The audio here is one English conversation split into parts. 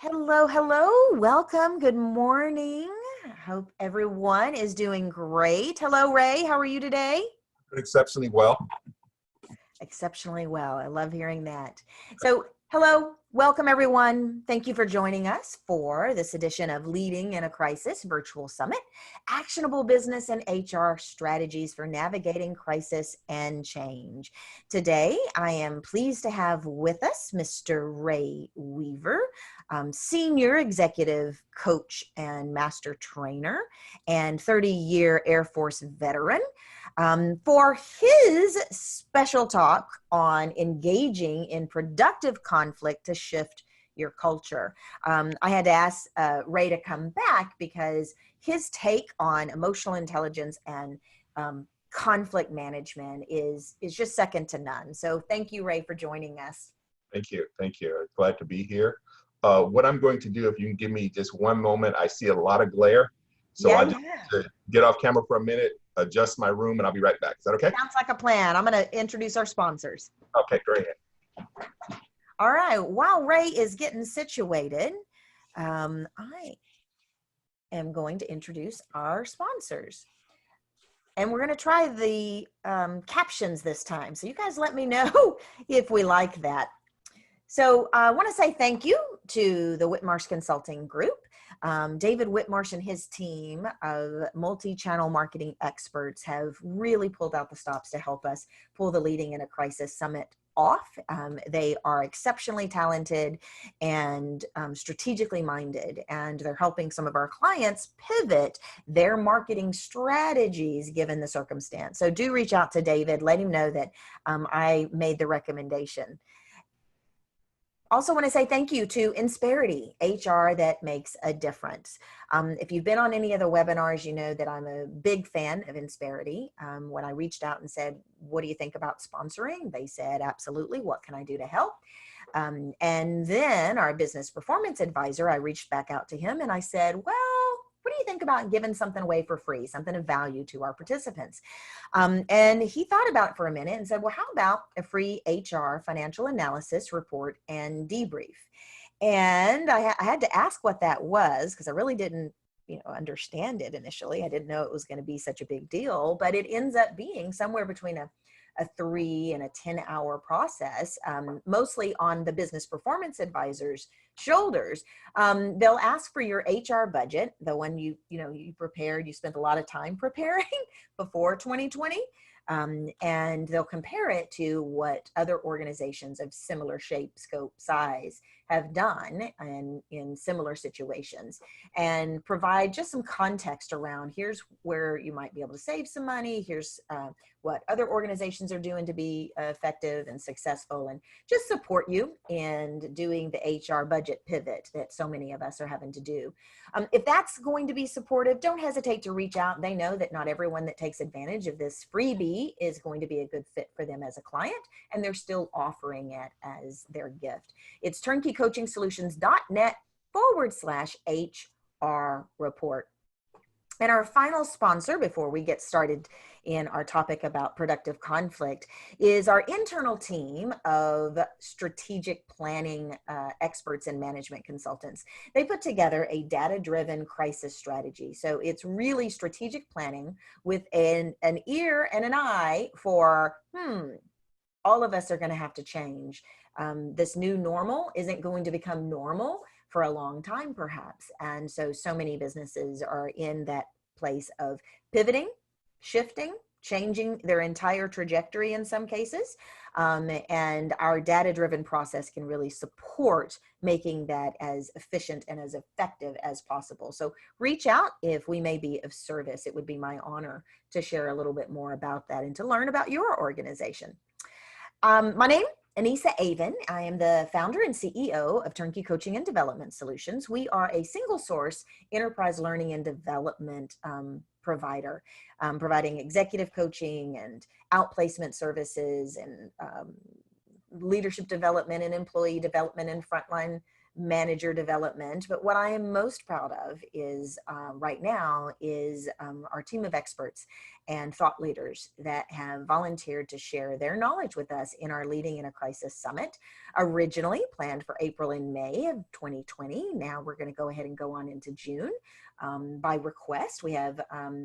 Hello, hello. Welcome. Good morning. I hope everyone is doing great. Hello, Ray. How are you today? Exceptionally well. Exceptionally well. I love hearing that. So, hello, welcome everyone. Thank you for joining us for this edition of Leading in a Crisis Virtual Summit, Actionable Business and HR Strategies for Navigating Crisis and Change. Today, I am pleased to have with us Mr. Ray Weaver, Senior Executive Coach and Master Trainer and 30-year Air Force veteran. For his special talk on engaging in productive conflict to shift your culture. I had to ask Ray to come back because his take on emotional intelligence and conflict management is just second to none. So thank you, Ray, for joining us. Thank you. Thank you. Glad to be here. What I'm going to do, if you can give me just one moment, I see a lot of glare. So I just need to get off camera for a minute, adjust my room, and I'll be right back. Is that okay? Sounds like a plan. I'm going to introduce our sponsors. Okay, great. All right. While Ray is getting situated, I am going to introduce our sponsors. And we're going to try the captions this time. So you guys let me know if we like that. So I want to say thank you to the Whitmarsh Consulting Group. David Whitmarsh and his team of multi-channel marketing experts have really pulled out the stops to help us pull the Leading in a Crisis Summit off. They are exceptionally talented and strategically minded, and they're helping some of our clients pivot their marketing strategies given the circumstance. So do reach out to David, let him know that I made the recommendation. Also want to say thank you to Insperity, HR that makes a difference. If you've been on any of the webinars, you know that I'm a big fan of Insperity. When I reached out and said, what do you think about sponsoring? They said, absolutely. What can I do to help? And then our business performance advisor, I reached back out to him and I said, well, what do you think about giving something away for free, something of value to our participants? And he thought about it for a minute and said, well, how about a free HR financial analysis report and debrief? And I had to ask what that was because I really didn't understand it initially. I didn't know it was going to be such a big deal, but it ends up being somewhere between a 3 and a 10-hour process, mostly on the business performance advisor's shoulders. They'll ask for your HR budget, the one you prepared, you spent a lot of time preparing before 2020. And they'll compare it to what other organizations of similar shape, scope, size have done and in similar situations, and provide just some context around here's where you might be able to save some money, here's what other organizations are doing to be effective and successful, and just support you in doing the HR budget pivot that so many of us are having to do. If that's going to be supportive, don't hesitate to reach out. They know that not everyone that takes advantage of this freebie is going to be a good fit for them as a client, and they're still offering it as their gift. It's turnkeycoachingsolutions.net/HR report. And our final sponsor, before we get started in our topic about productive conflict, is our internal team of strategic planning experts and management consultants. They put together a data-driven crisis strategy. So it's really strategic planning with an ear and an eye for, all of us are going to have to change. This new normal isn't going to become normal for a long time, perhaps. And so many businesses are in that place of pivoting, shifting, changing their entire trajectory in some cases. And our data-driven process can really support making that as efficient and as effective as possible. So reach out if we may be of service. It would be my honor to share a little bit more about that and to learn about your organization. My name, Anissa Avon. I am the founder and CEO of Turnkey Coaching and Development Solutions. We are a single source enterprise learning and development provider, providing executive coaching and outplacement services and leadership development and employee development and frontline manager development. But what I am most proud of is right now is our team of experts and thought leaders that have volunteered to share their knowledge with us in our Leading in a Crisis Summit, originally planned for April and May of 2020. Now we're going to go ahead and go on into June. By request, we have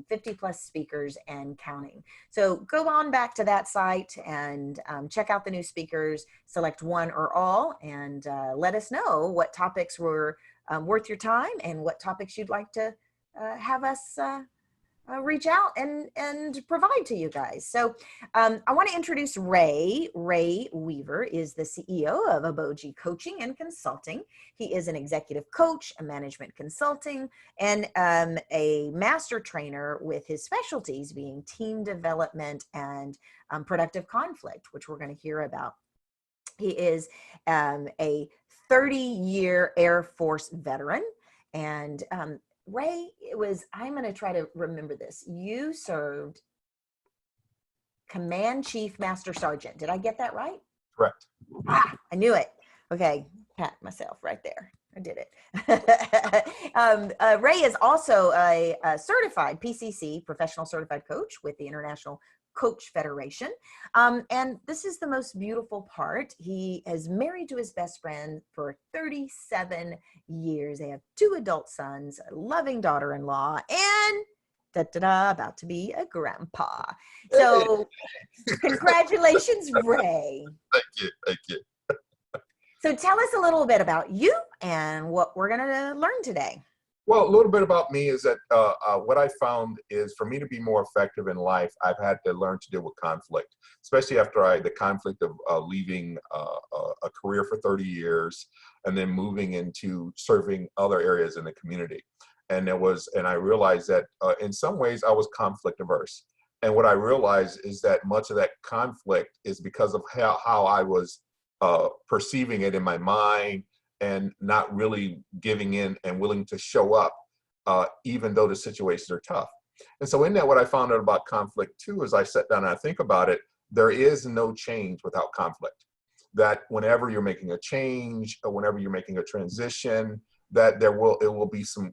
50 plus speakers and counting. So go on back to that site and check out the new speakers, select one or all, and let us know what topics were worth your time and what topics you'd like to have us reach out and provide to you guys. So I want to introduce Ray. Ray Weaver is the CEO of Aboji Coaching and Consulting. He is an executive coach, a management consulting, and a master trainer, with his specialties being team development and productive conflict, which we're going to hear about. He is a 30-year Air Force veteran. And Ray, I'm going to try to remember this. You served Command Chief Master Sergeant. Did I get that right? Correct. Ah, I knew it. Okay, pat myself right there. I did it. Ray is also a certified PCC, professional certified coach with the International Coach Federation. And this is the most beautiful part. He is married to his best friend for 37 years. They have 2 adult sons, a loving daughter-in-law, and about to be a grandpa. So congratulations, Ray. Thank you. Thank you. So tell us a little bit about you and what we're going to learn today. Well, a little bit about me is that what I found is, for me to be more effective in life, I've had to learn to deal with conflict, especially after the conflict of leaving a career for 30 years and then moving into serving other areas in the community. And I realized that in some ways I was conflict averse. And what I realized is that much of that conflict is because of how I was perceiving it in my mind, and not really giving in and willing to show up, even though the situations are tough. And so in that, what I found out about conflict too, as I sat down and I think about it, there is no change without conflict. That whenever you're making a change, or whenever you're making a transition, that it will be some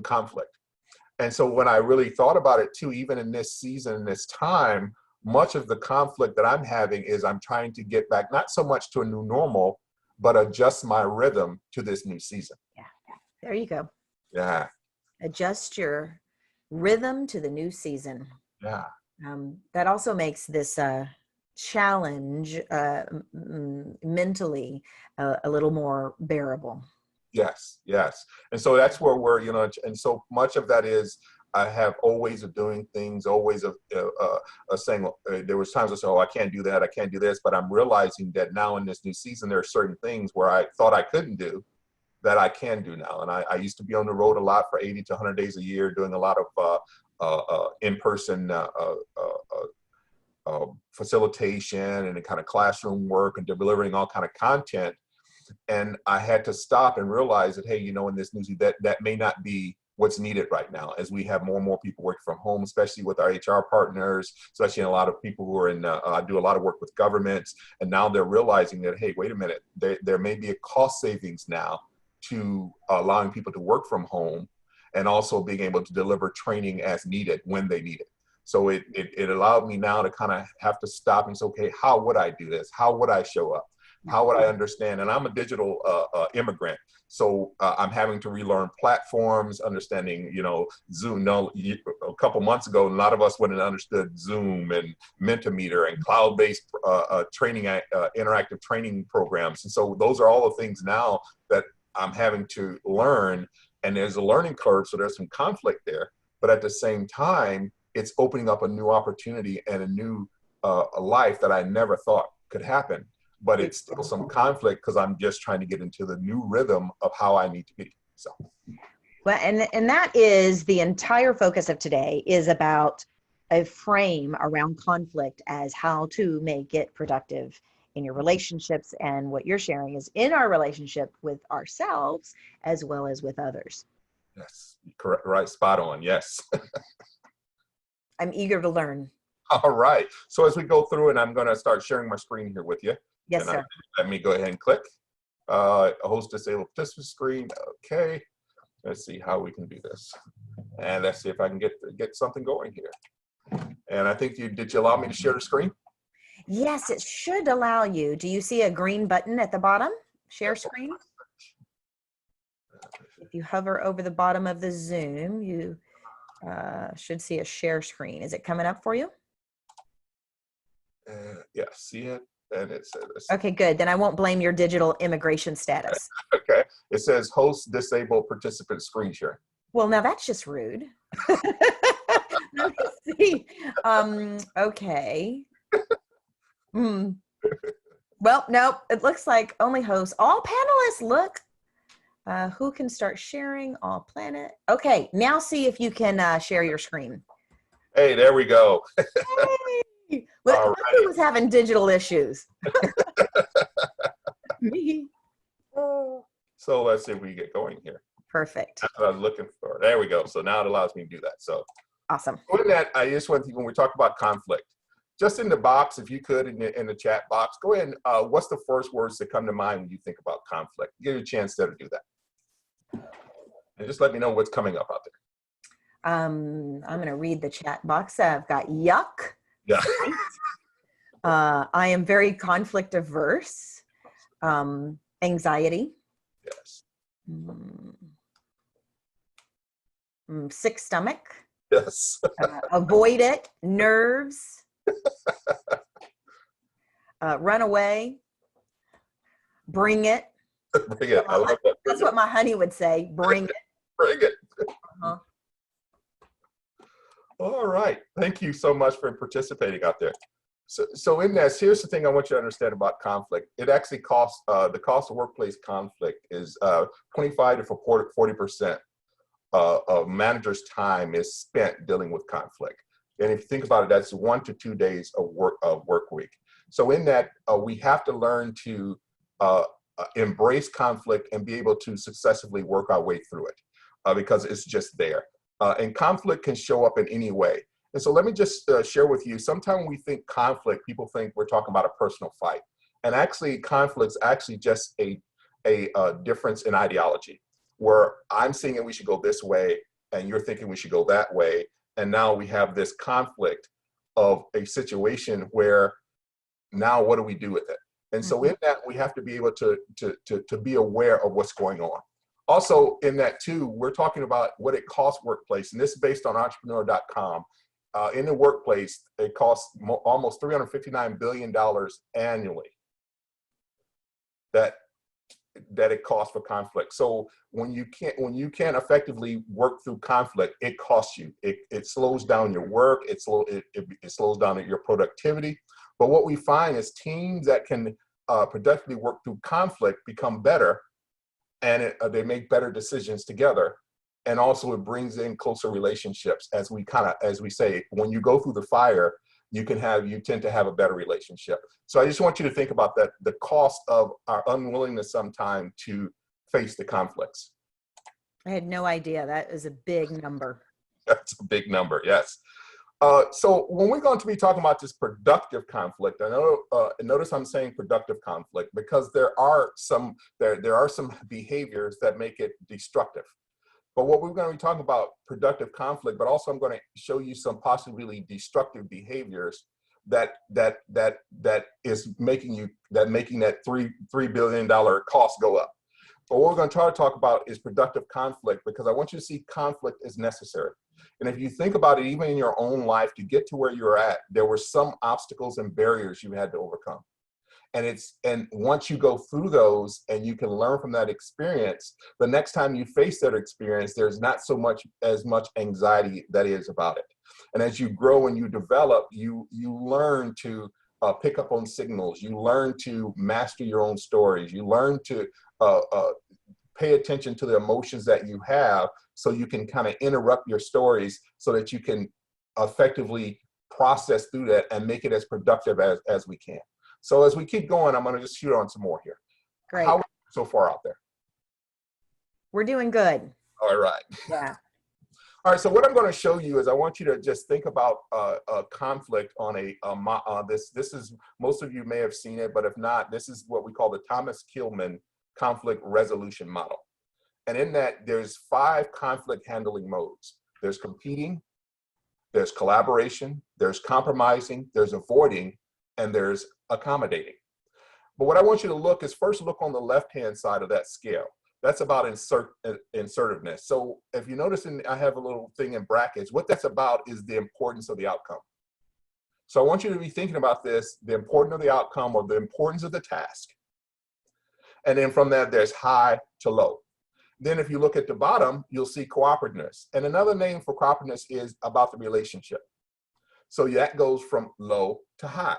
conflict. And so when I really thought about it too, even in this season, this time, much of the conflict that I'm having is I'm trying to get back, not so much to a new normal, but adjust my rhythm to this new season. Yeah, there you go. Yeah. Adjust your rhythm to the new season. Yeah. That also makes this challenge mentally a little more bearable. Yes, yes. And so that's where we're, and so much of that is, I have always of doing things, always of saying, there was times I said, oh, I can't do that, I can't do this, but I'm realizing that now in this new season, there are certain things where I thought I couldn't do that I can do now. And I used to be on the road a lot for 80 to 100 days a year, doing a lot of in-person facilitation and kind of classroom work and delivering all kind of content. And I had to stop and realize that, hey, in this new season, that may not be what's needed right now, as we have more and more people working from home, especially with our HR partners, especially a lot of people who are I do a lot of work with governments, and now they're realizing that, hey, wait a minute, there may be a cost savings now to allowing people to work from home, and also being able to deliver training as needed when they need it. So it allowed me now to kind of have to stop and say, okay, how would I do this? How would I show up? How would I understand? And I'm a digital immigrant. So I'm having to relearn platforms, understanding, Zoom. A couple months ago, a lot of us wouldn't have understood Zoom and Mentimeter and cloud-based training, interactive training programs. And so those are all the things now that I'm having to learn. And there's a learning curve, so there's some conflict there. But at the same time, it's opening up a new opportunity and a new life that I never thought could happen. But it's still some conflict because I'm just trying to get into the new rhythm of how I need to be. So, well, and that is the entire focus of today, is about a frame around conflict as how to make it productive in your relationships. And what you're sharing is in our relationship with ourselves as well as with others. Yes, correct, right, spot on. Yes. I'm eager to learn. All right. So as we go through, and I'm going to start sharing my screen here with you. Yes, sir. Let me go ahead and click. Host disabled participant screen. Okay. Let's see how we can do this. And let's see if I can get something going here. And I think did you allow me to share the screen? Yes, it should allow you. Do you see a green button at the bottom? Share screen? If you hover over the bottom of the Zoom, you should see a share screen. Is it coming up for you? Yeah, see it? And it says, okay, good. Then I won't blame your digital immigration status. Okay. It says host disabled participant screen share. Well, now that's just rude. Let me see. Okay. Well, nope. It looks like only hosts. All panelists, look. Who can start sharing? All planet. Okay, now see if you can share your screen. Hey, there we go. Hey. Well, right. Who was having digital issues? Me. So let's see if we get going here. Perfect. That's what I was looking for. There we go. So now it allows me to do that. So awesome. With that, I just want to, when we talk about conflict, just in the box, if you could, in the chat box, go ahead and what's the first words that come to mind when you think about conflict? Give you a chance there to do that. And just let me know what's coming up out there. I'm going to read the chat box. I've got yuck. Yeah. I am very conflict averse. Anxiety. Yes. Sick stomach. Yes. Avoid it. Nerves. Run away. Bring it. Bring it. I love that. That's what my honey would say. Bring it. Bring it. All right. Thank you so much for participating out there. So in this, here's the thing I want you to understand about conflict. It actually costs, the cost of workplace conflict is 25 to 40% of managers' time is spent dealing with conflict. And if you think about it, that's 1 to 2 days of work week. So in that, we have to learn to embrace conflict and be able to successfully work our way through it because it's just there. And conflict can show up in any way. And so let me just share with you, sometimes when we think conflict, people think we're talking about a personal fight. And actually, conflict is actually just a difference in ideology, where I'm thinking we should go this way, and you're thinking we should go that way. And now we have this conflict of a situation where now what do we do with it? And so in that, we have to be able to be aware of what's going on. Also in that too, we're talking about what it costs workplace, and this is based on entrepreneur.com. In the workplace, it costs almost $359 billion annually that it costs for conflict. So when you can't effectively work through conflict, it costs you. It slows down your work. It slows down your productivity. But what we find is teams that can productively work through conflict become better, and they make better decisions together. And also it brings in closer relationships, as we say, when you go through the fire, you tend to have a better relationship. So I just want you to think about that, the cost of our unwillingness sometime to face the conflicts. I had no idea. That is a big number. That's a big number, yes. So when we're going to be talking about this productive conflict, I know, notice I'm saying productive conflict because there are some behaviors that make it destructive. But what we're going to be talking about productive conflict, but also I'm going to show you some possibly destructive behaviors that is making that $3 billion cost go up. But what we're going to try to talk about is productive conflict, because I want you to see conflict is necessary. And if you think about it, even in your own life, to get to where you're at, there were some obstacles and barriers you had to overcome. And once you go through those and you can learn from that experience, the next time you face that experience, there's not as much anxiety that is about it. And as you grow and you develop, you learn to pick up on signals. You learn to master your own stories. You learn to pay attention to the emotions that you have, so you can kind of interrupt your stories so that you can effectively process through that and make it as productive as we can. So as we keep going, I'm going to just shoot on some more here. Great. How are we so far out there? We're doing good. All right. Yeah. All right. So what I'm going to show you is I want you to just think about a conflict on this is, most of you may have seen it, but if not, this is what we call the Thomas Kilmann conflict resolution model. And in that, there's 5 conflict handling modes. There's competing, there's collaboration, there's compromising, there's avoiding, and there's accommodating. But what I want you to look is first look on the left-hand side of that scale. That's about assertiveness. So if you notice, I have a little thing in brackets, what that's about is the importance of the outcome. So I want you to be thinking about this, the importance of the outcome or the importance of the task. And then from that, there's high to low. Then if you look at the bottom, you'll see cooperativeness. And another name for cooperativeness is about the relationship. So that goes from low to high.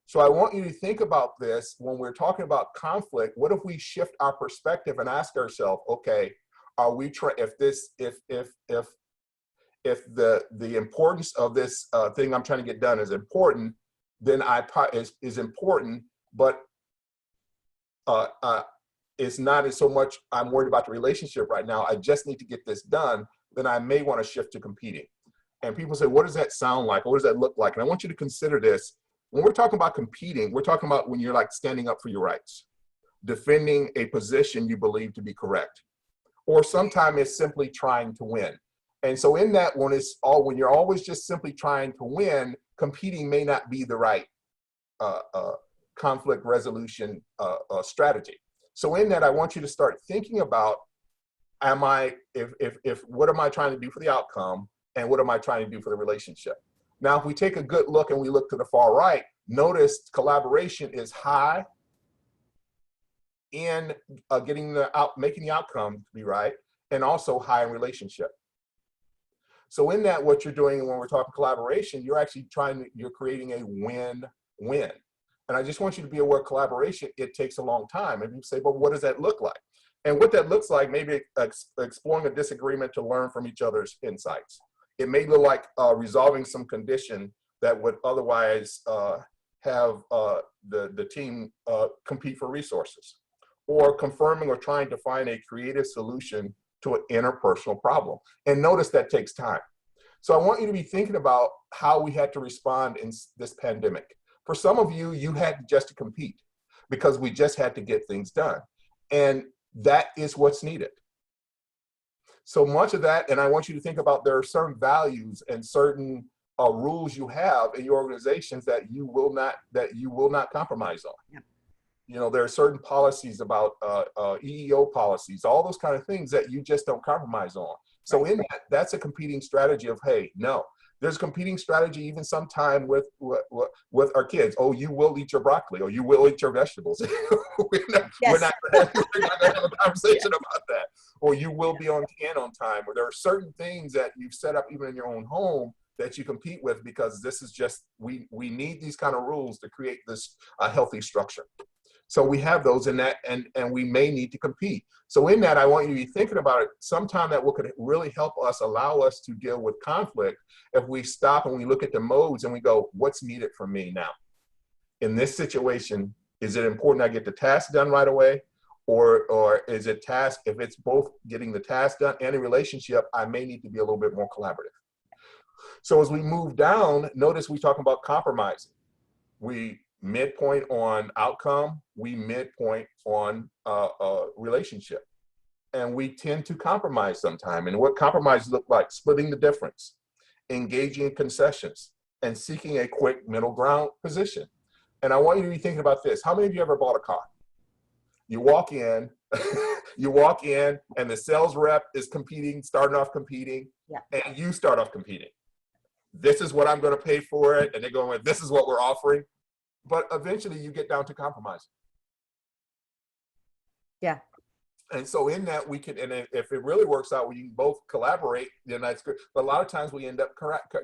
So I want you to think about this when we're talking about conflict. What if we shift our perspective and ask ourselves, okay, are we if the importance of this thing I'm trying to get done is important, then is important, but it's not so much I'm worried about the relationship right now, I just need to get this done, then I may want to shift to competing. And people say, what does that sound like? What does that look like? And I want you to consider this. When we're talking about competing, we're talking about when you're like standing up for your rights, defending a position you believe to be correct, or sometimes it's simply trying to win. And so in that one, when you're always just simply trying to win, competing may not be the right conflict resolution strategy. So in that, I want you to start thinking about, what am I trying to do for the outcome, and what am I trying to do for the relationship? Now, if we take a good look and we look to the far right, notice collaboration is high in making the outcome to be right, and also high in relationship. So in that, what you're doing when we're talking collaboration, you're actually you're creating a win-win. And I just want you to be aware of collaboration, it takes a long time. And you say, but what does that look like? And what that looks like, maybe exploring a disagreement to learn from each other's insights. It may look like resolving some condition that would otherwise have the team compete for resources, or confirming or trying to find a creative solution to an interpersonal problem. And notice that takes time. So I want you to be thinking about how we had to respond in this pandemic. For some of you, you had just to compete because we just had to get things done. And that is what's needed. So much of that, and I want you to think about, there are certain values and certain rules you have in your organizations that you will not compromise on. Yep. You know, there are certain policies about EEO policies, all those kind of things that you just don't compromise on. So in that, that's a competing strategy of, hey, no. There's a competing strategy even sometime with our kids. Oh, you will eat your broccoli, or you will eat your vegetables. we're not going to have a conversation about that. Or you will be on time. Or there are certain things that you've set up even in your own home that you compete with, because this is just, we need these kind of rules to create this healthy structure. So we have those in that, and we may need to compete. So in that, I want you to be thinking about it. Sometime that could really help us, allow us to deal with conflict, if we stop and we look at the modes and we go, what's needed from me now? In this situation, is it important I get the task done right away? Or is it task, if it's both getting the task done and a relationship, I may need to be a little bit more collaborative. So as we move down, notice we talking about compromising. We midpoint on outcome, we midpoint on relationship. And we tend to compromise sometime. And what compromise look like? Splitting the difference, engaging in concessions, and seeking a quick middle ground position. And I want you to be thinking about this. How many of you ever bought a car? You walk in, and the sales rep is starting off competing, yeah, and you start off competing. This is what I'm going to pay for it. And they're going, this is what we're offering. But eventually you get down to compromising. Yeah. And so in that we can, and if it really works out, we can both collaborate, then that's good. But a lot of times we end up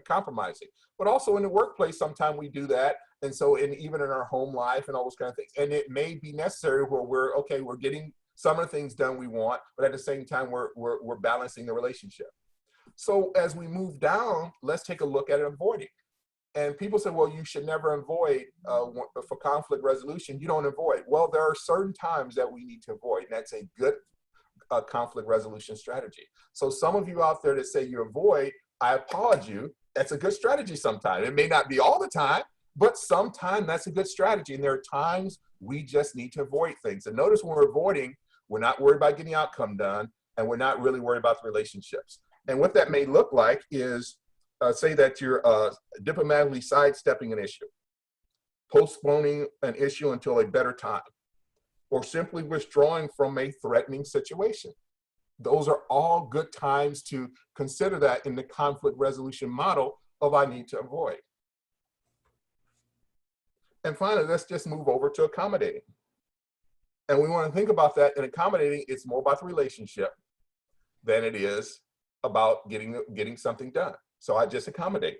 compromising. But also in the workplace, sometimes we do that. And so even in our home life and all those kind of things. And it may be necessary where we're getting some of the things done we want, but at the same time, we're balancing the relationship. So as we move down, let's take a look at avoiding. And people say, well, you should never avoid for conflict resolution. You don't avoid. Well, there are certain times that we need to avoid. And that's a good conflict resolution strategy. So some of you out there that say you avoid, I applaud you. That's a good strategy sometimes. It may not be all the time, but sometimes that's a good strategy. And there are times we just need to avoid things. And notice when we're avoiding, We're not worried about getting the outcome done, and we're not really worried about the relationships. And what that may look like is, say that you're diplomatically sidestepping an issue, postponing an issue until a better time, or simply withdrawing from a threatening situation. Those are all good times to consider that in the conflict resolution model of I need to avoid. And finally, let's just move over to accommodating. And we want to think about that in accommodating. It's more about the relationship than it is about getting something done. So I just accommodate.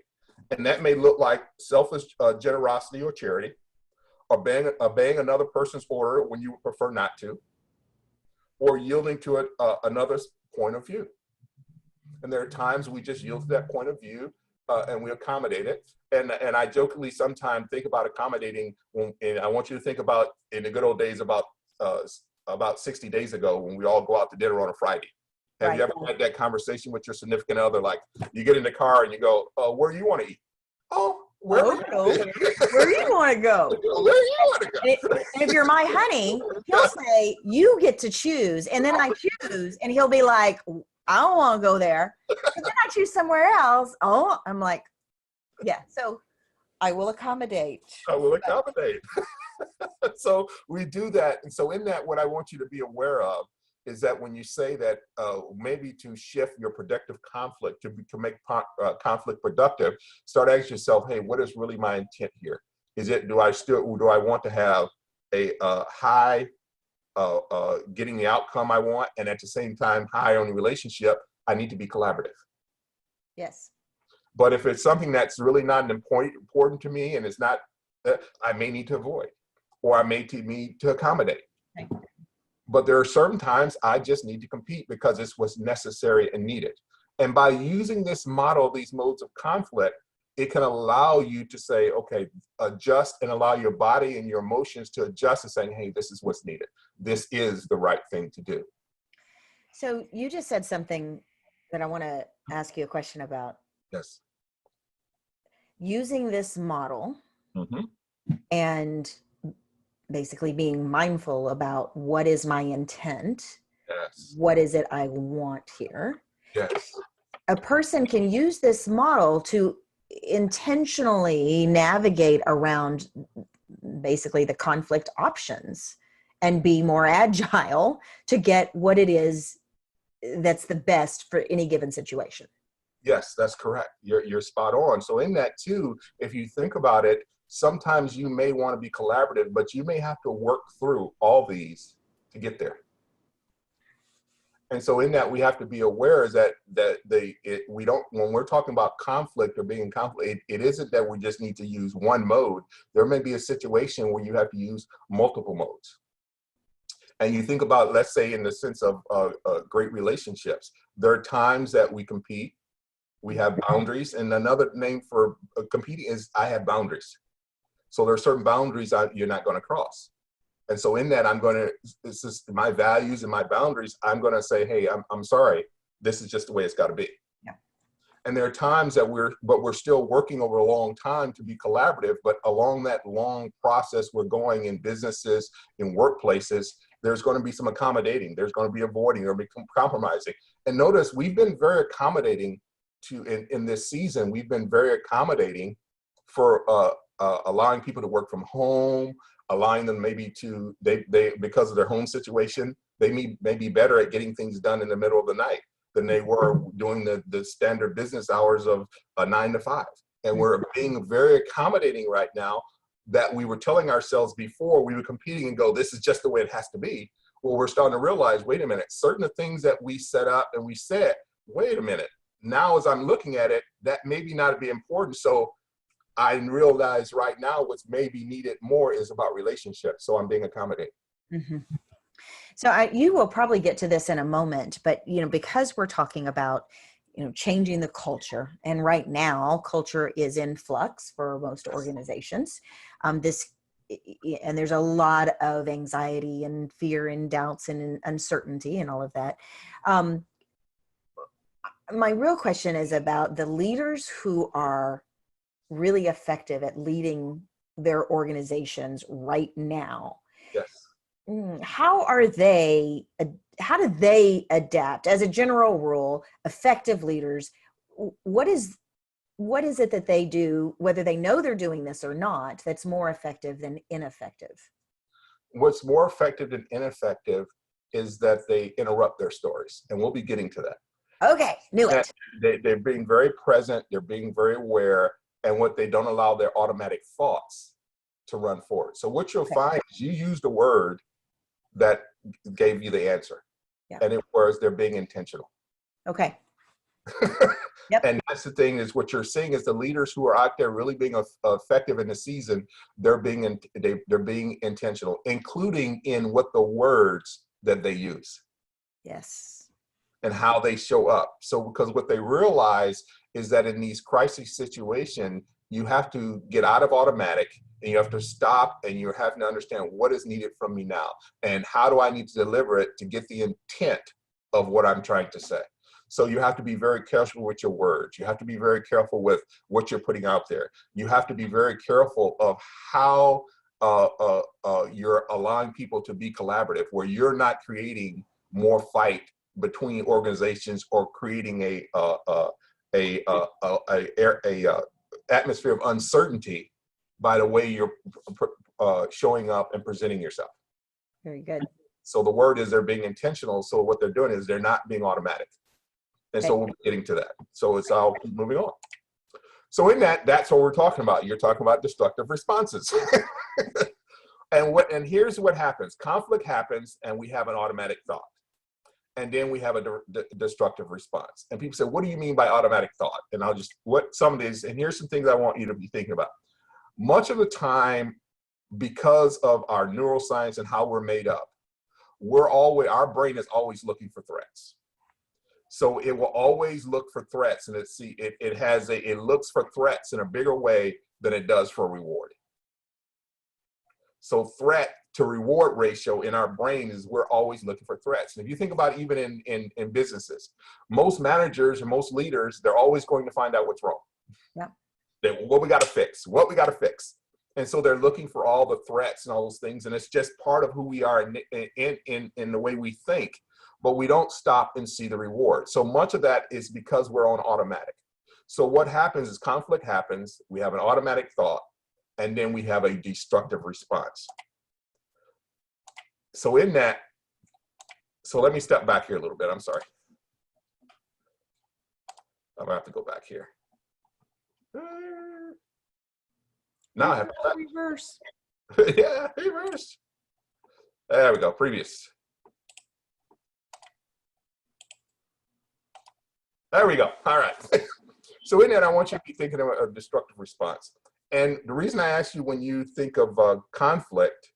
And that may look like selfish generosity or charity, or obeying another person's order when you would prefer not to, or yielding to another's point of view. And there are times we just yield to that point of view and we accommodate it. And I jokingly sometimes think about accommodating, and I want you to think about in the good old days about 60 days ago when we all go out to dinner on a Friday. Have you ever had that conversation with your significant other? Like you get in the car and you go, where do you want to eat? Oh, where you want to go? Where you want to go? And if you're my honey, he'll say, you get to choose. And then I choose. And he'll be like, I don't want to go there. But then I choose somewhere else. Oh, I'm like, yeah. So I will accommodate. I will accommodate. So we do that. And so in that, what I want you to be aware of is that when you say that maybe to shift your productive conflict, to make conflict productive, start asking yourself, hey, what is really my intent here? Is it, do I want to have a high getting the outcome I want, and at the same time high on the relationship? I need to be collaborative. Yes. But if it's something that's really not important to me, and it's not, I may need to avoid, or I may need to accommodate. Okay. But there are certain times I just need to compete because it's what's necessary and needed. And by using this model, these modes of conflict, it can allow you to say, okay, adjust, and allow your body and your emotions to adjust and saying, hey, this is what's needed. This is the right thing to do. So you just said something that I want to ask you a question about. Yes. Using this model Mm-hmm. and basically being mindful about what is my intent. Yes. What is it I want here? Yes. A person can use this model to intentionally navigate around basically the conflict options and be more agile to get what it is that's the best for any given situation. Yes, that's correct. You're spot on. So in that too, if you think about it, sometimes you may want to be collaborative, but you may have to work through all these to get there. And so in that, we have to be aware is that we don't, when we're talking about conflict or being in conflict, it isn't that we just need to use one mode. There may be a situation where you have to use multiple modes. And you think about, let's say in the sense of great relationships, there are times that we compete, we have boundaries, and another name for competing is I have boundaries. So there are certain boundaries you're not going to cross. And so in that, this is my values and my boundaries. I'm going to say, hey, I'm sorry. This is just the way it's got to be. Yeah. And there are times that we're still working over a long time to be collaborative, but along that long process we're going in businesses, in workplaces, there's going to be some accommodating. There's going to be avoiding or be compromising. And notice we've been very accommodating in this season. We've been very accommodating for allowing people to work from home, allowing them maybe to, they because of their home situation, they may be better at getting things done in the middle of the night than they were doing the standard business hours of 9 to 5. And we're being very accommodating right now that we were telling ourselves before we were competing and go, this is just the way it has to be. Well, we're starting to realize, wait a minute, certain things that we set up and we said, wait a minute, now as I'm looking at it, that maybe not be important. So I realize right now what's maybe needed more is about relationships. So I'm being accommodating. Mm-hmm. So you will probably get to this in a moment, but because we're talking about changing the culture, and right now culture is in flux for most organizations. And there's a lot of anxiety and fear and doubts and uncertainty and all of that. My real question is about the leaders who are really effective at leading their organizations right now. Yes. How are they, how do they adapt? As a general rule, effective leaders, what is it that they do, whether they know they're doing this or not, that's more effective than ineffective? What's more effective than ineffective is that they interrupt their stories. And we'll be getting to that. Okay, knew it. They're being very present, they're being very aware, and what they don't allow their automatic thoughts to run forward. So what you'll find is you used a word that gave you the answer. Yeah. And it was they're being intentional. Okay. Yep. And that's the thing, is what you're seeing is the leaders who are out there really being effective in the season, they're being intentional, including in what the words that they use. Yes. And how they show up. So because what they realize is that in these crisis situations, you have to get out of automatic and you have to stop and you're having to understand what is needed from me now and how do I need to deliver it to get the intent of what I'm trying to say. So you have to be very careful with your words. You have to be very careful with what you're putting out there. You have to be very careful of how you're allowing people to be collaborative, where you're not creating more fight between organizations or creating a atmosphere of uncertainty by the way you're showing up and presenting yourself. Very good. So the word is they're being intentional. So what they're doing is they're not being automatic. And so we'll be getting to that. So it's all moving on. So in that's what we're talking about. You're talking about destructive responses. And here's what happens. Conflict happens and we have an automatic thought. And then we have a destructive response. And people say, what do you mean by automatic thought? And I'll just, what some of these, and here's some things I want you to be thinking about. Much of the time, because of our neuroscience and how we're made up, our brain is always looking for threats. So it will always look for threats, and it looks for threats in a bigger way than it does for reward. So threat to reward ratio in our brain is we're always looking for threats. And if you think about even in businesses, most managers and most leaders, they're always going to find out what's wrong. Yeah. What we got to fix, And so they're looking for all the threats and all those things. And it's just part of who we are in the way we think, but we don't stop and see the reward. So much of that is because we're on automatic. So what happens is conflict happens, we have an automatic thought, and then we have a destructive response. So in that, so let me step back here a little bit. I'm sorry. I'm gonna have to go back here. Now I have to reverse. Yeah, reverse. There we go. Previous. There we go. All right. So in that, I want you to be thinking of a destructive response. And the reason I asked you, when you think of conflict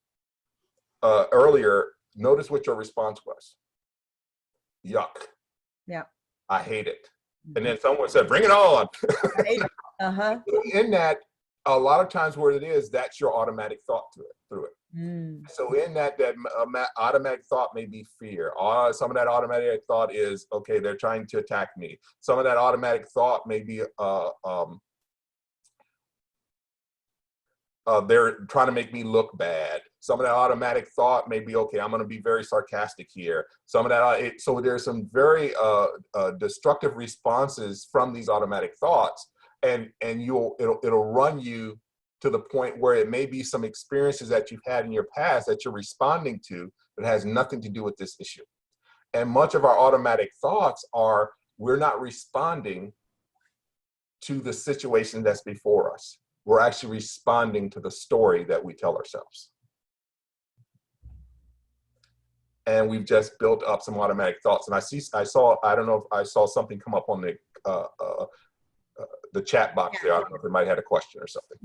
earlier, notice what your response was. Yuck. Yeah. I hate it. And then someone said, bring it on. Uh-huh. In that, a lot of times where it is, that's your automatic thought through it. So in that automatic thought may be fear. Some of that automatic thought is, okay, they're trying to attack me. Some of that automatic thought may be they're trying to make me look bad. Some of that automatic thought may be, okay, I'm going to be very sarcastic here. Some of that, so there's some very destructive responses from these automatic thoughts, and it'll run you to the point where it may be some experiences that you've had in your past that you're responding to that has nothing to do with this issue. And much of our automatic thoughts are, we're not responding to the situation that's before us. We're actually responding to the story that we tell ourselves. And we've just built up some automatic thoughts. And I don't know if I saw something come up on the chat box there. I don't know if it might have had a question or something.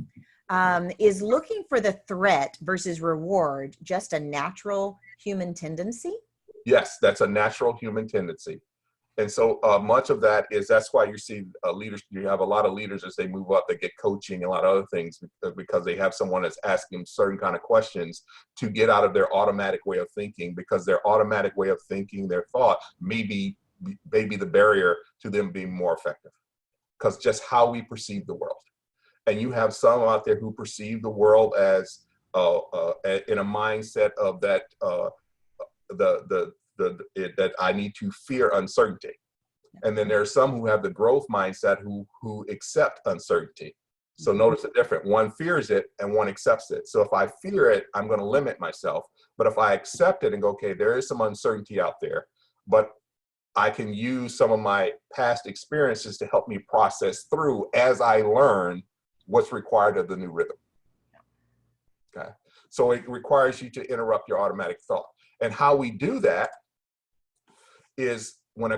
Is looking for the threat versus reward just a natural human tendency? Yes, that's a natural human tendency. And so much of that is, that's why you see leaders, you have a lot of leaders as they move up, they get coaching, a lot of other things, because they have someone that's asking them certain kind of questions to get out of their automatic way of thinking, because their automatic way of thinking, their thought may be the barrier to them being more effective, because just how we perceive the world. And you have some out there who perceive the world as in a mindset of that that I need to fear uncertainty. And then there are some who have the growth mindset who accept uncertainty. So notice the difference. One fears it and one accepts it. So if I fear it, I'm going to limit myself. But if I accept it and go, okay, there is some uncertainty out there, but I can use some of my past experiences to help me process through as I learn what's required of the new rhythm. Okay. So it requires you to interrupt your automatic thought. And how we do that is when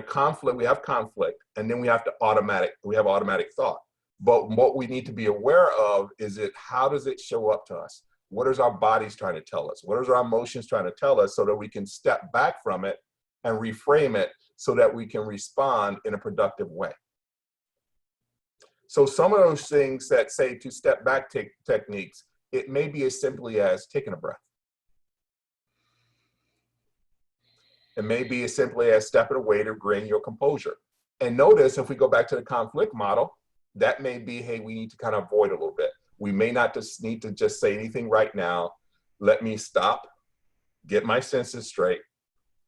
we have conflict, and then we have automatic thought. But what we need to be aware of is how does it show up to us? What is our bodies trying to tell us? What is our emotions trying to tell us, so that we can step back from it and reframe it so that we can respond in a productive way. So some of those things that say to step back techniques, it may be as simply as taking a breath. It may be as simply as stepping away to gain your composure. And notice, if we go back to the conflict model, that may be, hey, we need to kind of avoid a little bit. We may not just need to just say anything right now. Let me stop, get my senses straight,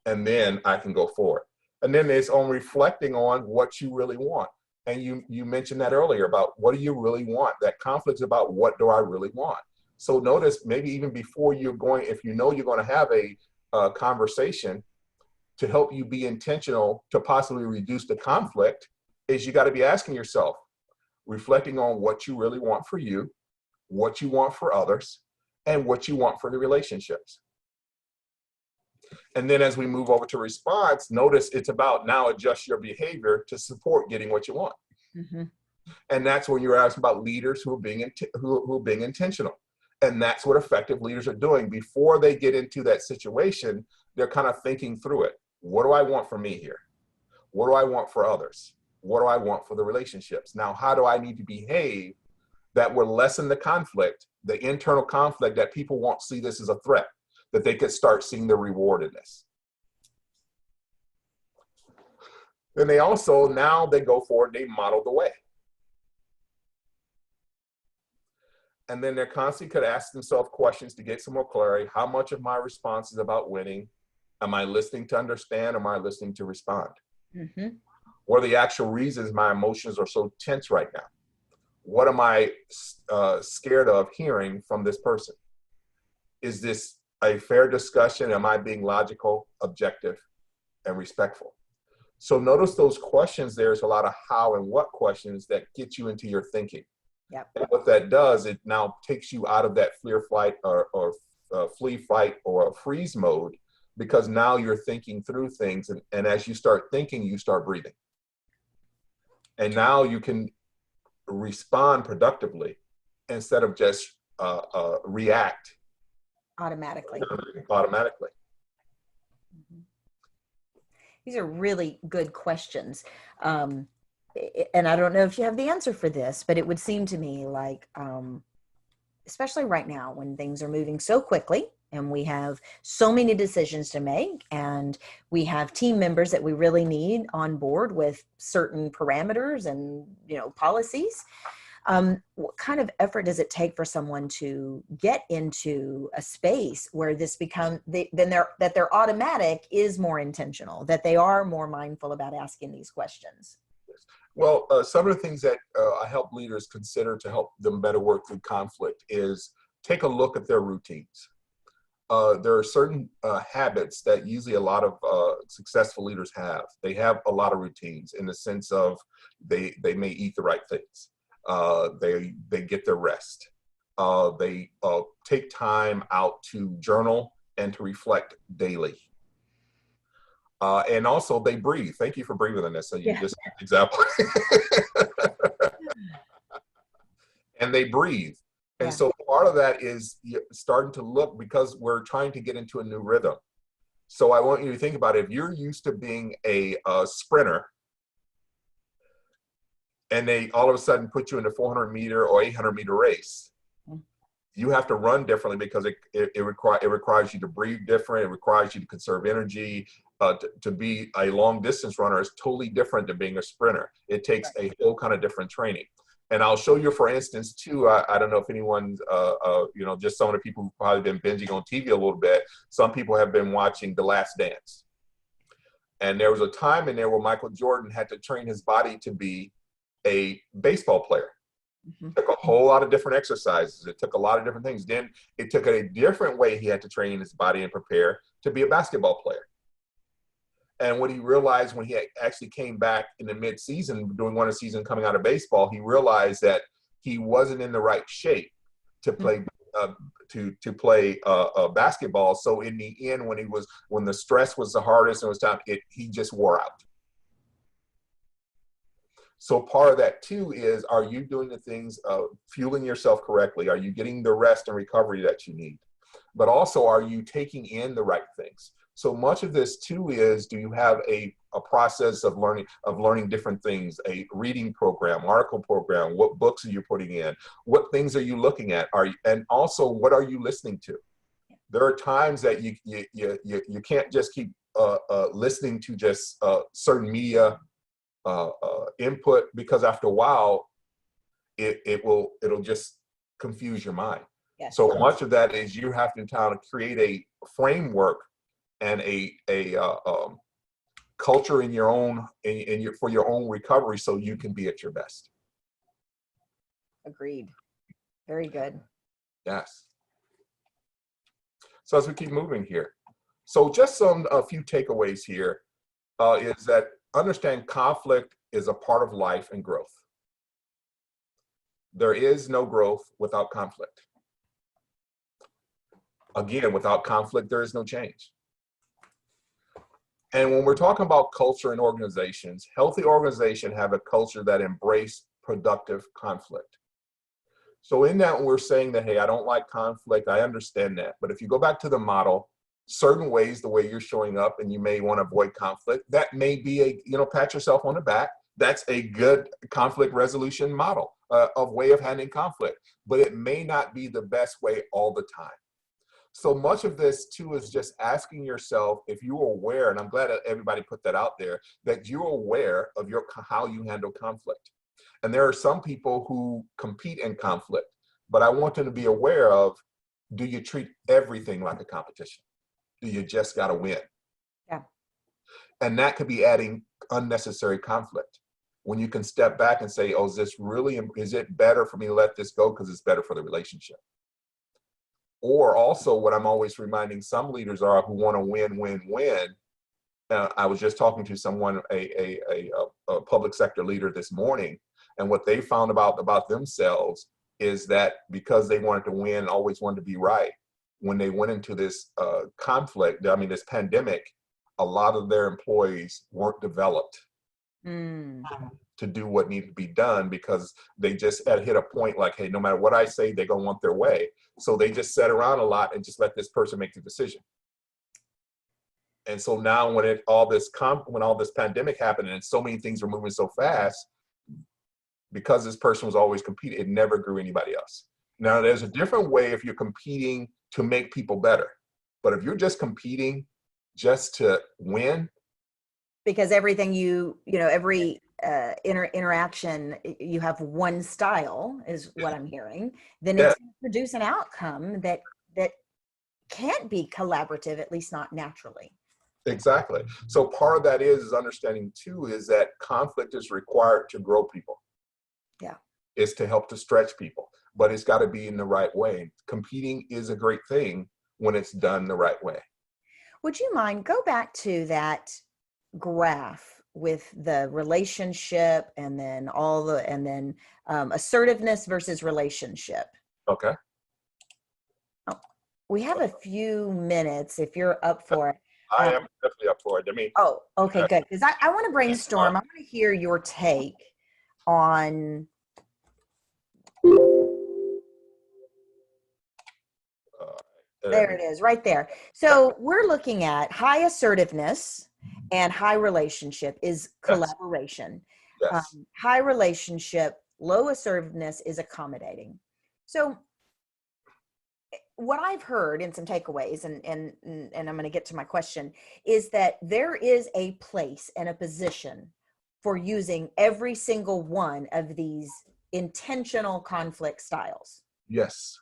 and then I can go forward. And then it's on reflecting on what you really want. And you mentioned that earlier about what do you really want? That conflict is about what do I really want? So notice, maybe even before you're going, if you know you're going to have a conversation, to help you be intentional to possibly reduce the conflict, is you got to be asking yourself, reflecting on what you really want for you, what you want for others, and what you want for the relationships. And then as we move over to response, notice it's about now adjust your behavior to support getting what you want. Mm-hmm. And that's when you're asking about leaders who are being intentional. And that's what effective leaders are doing. Before they get into that situation, they're kind of thinking through it. What do I want for me here? What do I want for others? What do I want for the relationships? Now, how do I need to behave that will lessen the conflict, the internal conflict, that people won't see this as a threat, that they could start seeing the reward in this? Then they also, now they go forward, they model the way. And then they're constantly could ask themselves questions to get some more clarity. How much of my response is about winning? Am I listening to understand? Or am I listening to respond? Mm-hmm. What are the actual reasons my emotions are so tense right now? What am I scared of hearing from this person? Is this a fair discussion? Am I being logical, objective, and respectful? So notice those questions. There's a lot of how and what questions that get you into your thinking. Yep. And what that does, it now takes you out of that fear, flight, or flee, fight, or freeze mode, because now you're thinking through things. And as you start thinking, you start breathing. And now you can respond productively instead of just react automatically. Mm-hmm. These are really good questions. And I don't know if you have the answer for this, but it would seem to me like, especially right now when things are moving so quickly and we have so many decisions to make, and we have team members that we really need on board with certain parameters and, policies. What kind of effort does it take for someone to get into a space where this becomes, that their automatic is more intentional, that they are more mindful about asking these questions? Well, some of the things that I help leaders consider to help them better work through conflict is take a look at their routines. There are certain habits that usually a lot of successful leaders have. They have a lot of routines in the sense of they may eat the right things. They get their rest. They take time out to journal and to reflect daily. And also they breathe. Thank you for breathing on this. So you just gave an example. And they breathe. And so part of that is starting to look, because we're trying to get into a new rhythm. So I want you to think about it. If you're used to being a sprinter, and they all of a sudden put you in a 400-meter or 800-meter race, you have to run differently, because it requires you to breathe different. It requires you to conserve energy. To be a long distance runner is totally different than being a sprinter. It takes a whole kind of different training. And I'll show you, for instance, too, I don't know if anyone's, just some of the people who've probably been binging on TV a little bit. Some people have been watching The Last Dance. And there was a time in there where Michael Jordan had to train his body to be a baseball player. Mm-hmm. It took a whole lot of different exercises. It took a lot of different things. Then it took a different way he had to train his body and prepare to be a basketball player. And what he realized when he actually came back in the mid-season, during one of the season coming out of baseball, he realized that he wasn't in the right shape to play play basketball. So in the end, when the stress was the hardest and it was time, he just wore out. So part of that too is, are you doing the things of fueling yourself correctly? Are you getting the rest and recovery that you need? But also, are you taking in the right things? So much of this too is, do you have a process of learning different things, a reading program, article program? What books are you putting in? What things are you looking at? And also, what are you listening to? There are times that you can't just keep listening to just certain media input, because after a while, it'll just confuse your mind. Yes. So much of that is you have to kind of create a framework and a culture in your own for your own recovery, so you can be at your best. Agreed. Very good. Yes. So as we keep moving here, so just a few takeaways here is that understand conflict is a part of life and growth. There is no growth without conflict. Again, without conflict, there is no change. And when we're talking about culture in organizations, healthy organizations have a culture that embrace productive conflict. So in that, we're saying that, hey, I don't like conflict. I understand that. But if you go back to the model, certain ways, the way you're showing up, and you may want to avoid conflict, that may be pat yourself on the back. That's a good conflict resolution model of way of handling conflict, but it may not be the best way all the time. So much of this too is just asking yourself if you're aware, and I'm glad that everybody put that out there, that you're aware of how you handle conflict. And there are some people who compete in conflict, but I want them to be aware of, do you treat everything like a competition? Do you just got to win? Yeah. And that could be adding unnecessary conflict. When you can step back and say, oh, is it better for me to let this go because it's better for the relationship? Or also, what I'm always reminding some leaders are who want to win. I was just talking to someone, a public sector leader this morning, and what they found about themselves is that because they wanted to win, always wanted to be right, when they went into this this pandemic, a lot of their employees weren't developed to do what needed to be done, because they just had hit a point like, hey, no matter what I say, they're going to want their way. So they just sat around a lot and just let this person make the decision. And so now when all this pandemic happened and so many things were moving so fast, because this person was always competing, it never grew anybody else. Now, there's a different way if you're competing to make people better. But if you're just competing just to win. Because everything every interaction, you have one style, is what I'm hearing, then it's going to produce an outcome that can't be collaborative, at least not naturally. Exactly. So part of that is understanding too, is that conflict is required to grow people. Yeah. It's to help to stretch people, but it's got to be in the right way. Competing is a great thing when it's done the right way. Would you mind go back to that graph with the relationship and then assertiveness versus relationship? Okay. Oh, we have a few minutes if you're up for it. I am definitely up for it. Oh, okay, good. Because I want to brainstorm. I want to hear your take on. There it is, right there. So we're looking at high assertiveness and high relationship is collaboration. Yes. High relationship, low assertiveness is accommodating. So what I've heard in some takeaways, and I'm going to get to my question, is that there is a place and a position for using every single one of these intentional conflict styles. Yes.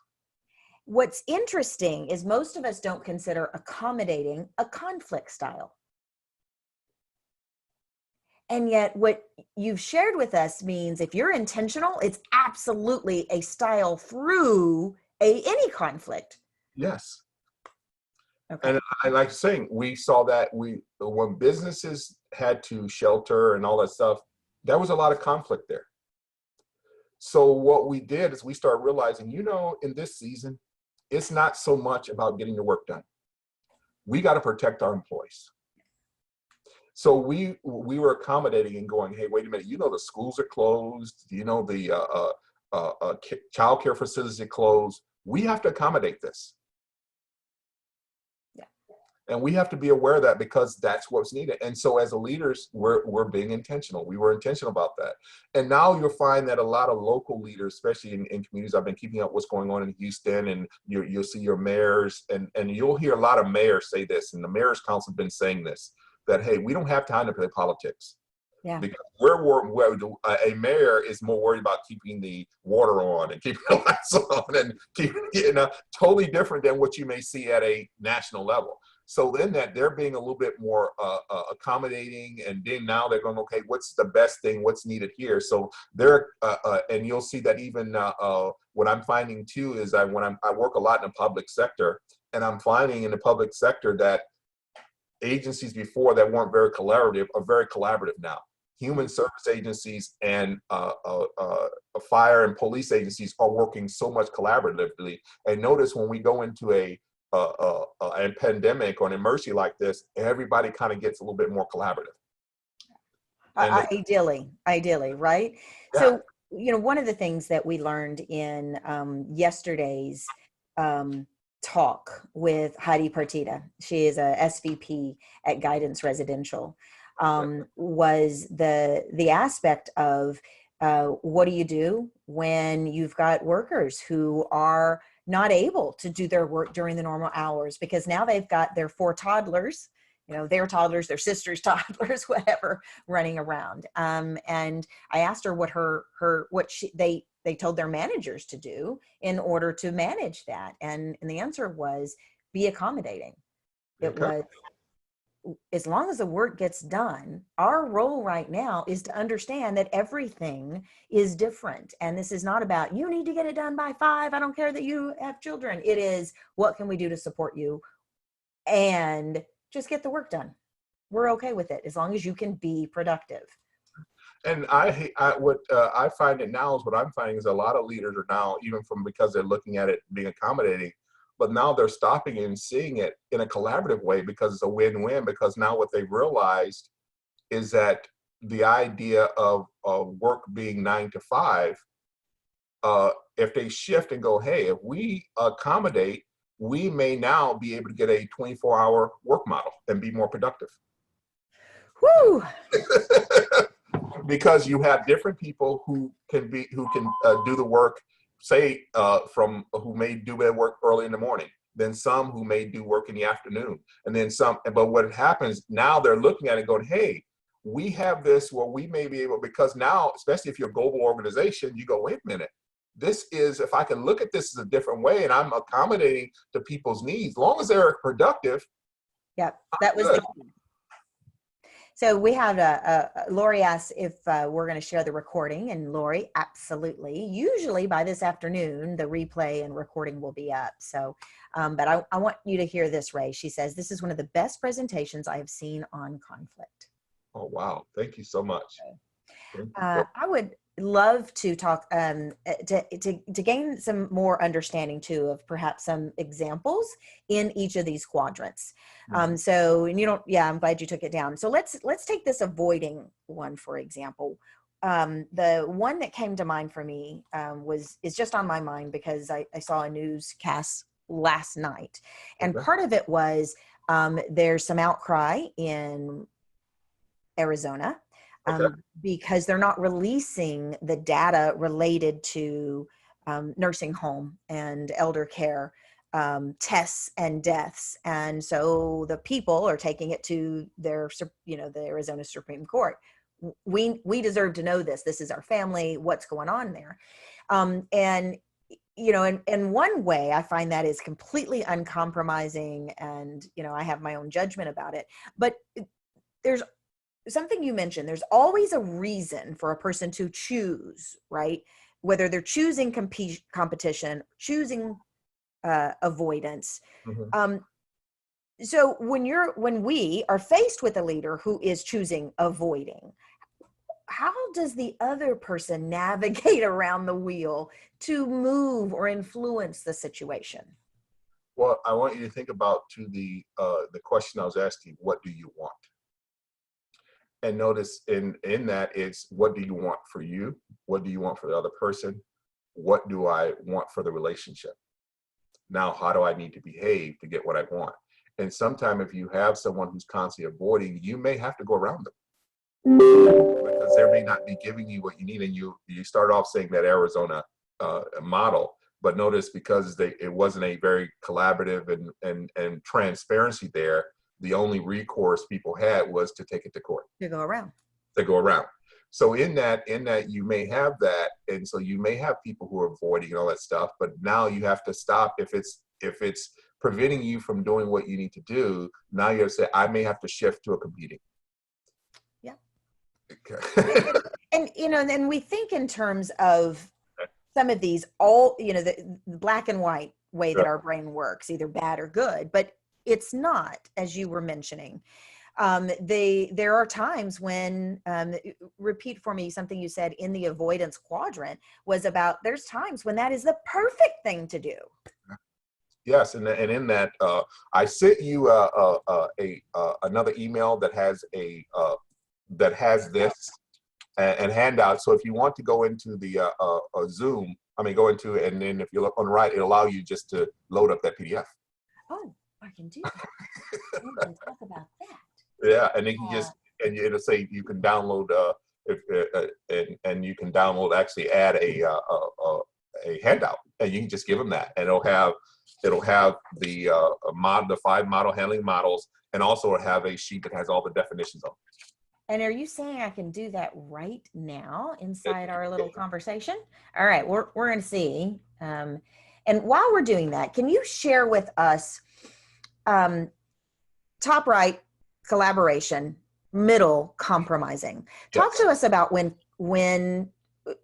What's interesting is most of us don't consider accommodating a conflict style. And yet what you've shared with us means if you're intentional, it's absolutely a style through any conflict. Yes. Okay. And I like saying, we saw that when businesses had to shelter and all that stuff, there was a lot of conflict there. So what we did is we started realizing, in this season, it's not so much about getting the work done. We got to protect our employees. So we were accommodating and going, hey, wait a minute, the schools are closed, the child care facilities are closed. We have to accommodate this. Yeah. And we have to be aware of that because that's what's needed. And so as a leaders, we're being intentional. We were intentional about that. And now you'll find that a lot of local leaders, especially in communities, I've been keeping up what's going on in Houston, and you'll see your mayors, and you'll hear a lot of mayors say this, and the Mayor's Council have been saying this, that, hey, we don't have time to play politics. Yeah. Because a mayor is more worried about keeping the water on and keeping the lights on and keeping totally different than what you may see at a national level. So then that they're being a little bit more accommodating, and then now they're going, okay, what's the best thing? What's needed here? So they're and you'll see that even what I'm finding too is that when I work a lot in the public sector, and I'm finding in the public sector that agencies before that weren't very collaborative are very collaborative now. Human service agencies and fire and police agencies are working so much collaboratively. And notice when we go into a pandemic or an emergency like this, everybody kind of gets a little bit more collaborative. Ideally, right? Yeah. So, one of the things that we learned in yesterday's talk with Heidi Partita, she is a SVP at Guidance Residential, was the aspect of what do you do when you've got workers who are not able to do their work during the normal hours because now they've got their 4 toddlers, their toddlers, their sister's toddlers, whatever, running around. And I asked her what they told their managers to do in order to manage that. And the answer was be accommodating. It was, as long as the work gets done, our role right now is to understand that everything is different. And this is not about, you need to get it done by 5. I don't care that you have children. It is, what can we do to support you? And just get the work done. We're okay with it as long as you can be productive. And what I find it now is what I'm finding is a lot of leaders are now, even because they're looking at it being accommodating, but now they're stopping and seeing it in a collaborative way because it's a win-win. Because now what they've realized is that the idea of work being 9 to 5, if they shift and go, hey, if we accommodate, we may now be able to get a 24-hour work model and be more productive. Woo! Because you have different people who can do the work, say who may do their work early in the morning, then some who may do work in the afternoon, and then some. But what happens now, they're looking at it going, hey, we have this where we may be able, because now, especially if you're a global organization, you go, wait a minute, this is, if I can look at this as a different way and I'm accommodating to people's needs, as long as they're productive. Yep, that was the key. So we have Lori asked if we're going to share the recording, and Lori, absolutely. Usually by this afternoon, the replay and recording will be up. So, but I want you to hear this, Ray. She says, this is one of the best presentations I have seen on conflict. Oh, wow. Thank you so much. I would love to talk to gain some more understanding too of perhaps some examples in each of these quadrants. So, and I'm glad you took it down. So let's take this avoiding one, for example. The one that came to mind for me is just on my mind because I saw a newscast last night, and part of it was there's some outcry in Arizona. Because they're not releasing the data related to nursing home and elder care tests and deaths. And so the people are taking it to the Arizona Supreme Court. we deserve to know this. This is our family. What's going on there? And you know, in one way, I find that is completely uncompromising, and you know, I have my own judgment about it. But there's something you mentioned. There's always a reason for a person to choose, right? Whether they're choosing competition, choosing avoidance. Mhm. So when we are faced with a leader who is choosing avoiding, how does the other person navigate around the wheel to move or influence the situation? Well, I want you to think about to the question I was asking, what do you want? And notice in that it's what do you want for you? What do you want for the other person? What do I want for the relationship? Now, how do I need to behave to get what I want? And sometimes if you have someone who's constantly avoiding, you may have to go around them because they may not be giving you what you need. And you start off saying that Arizona model, but notice because it wasn't a very collaborative and transparency there, the only recourse people had was to take it to court. To go around. To go around. So in that you may have that, and so you may have people who are avoiding all that stuff, but now you have to stop if it's preventing you from doing what you need to do. Now you have to say, I may have to shift to a competing. Yeah. Okay. And you know, then we think in terms of some of these, all, you know, the black and white way that our brain works, either bad or good, but it's not, as you were mentioning. There are times when, repeat for me something you said in the avoidance quadrant was about, there's times when that is the perfect thing to do. Yes, and in that, I sent you another email that has this and handout. So if you want to go into the Zoom, go into it, and then if you look on the right, it'll allow you just to load up that PDF. Oh, I can do that. We can talk about that. Yeah, and then and it'll say you can download and you can download, actually add a handout, and you can just give them that, and it'll have the the 5 model handling models, and also have a sheet that has all the definitions on it. And are you saying I can do that right now inside our little conversation? All right, we're going to see. And while we're doing that, can you share with us top right, collaboration, middle, compromising? Talk Yes. to us about when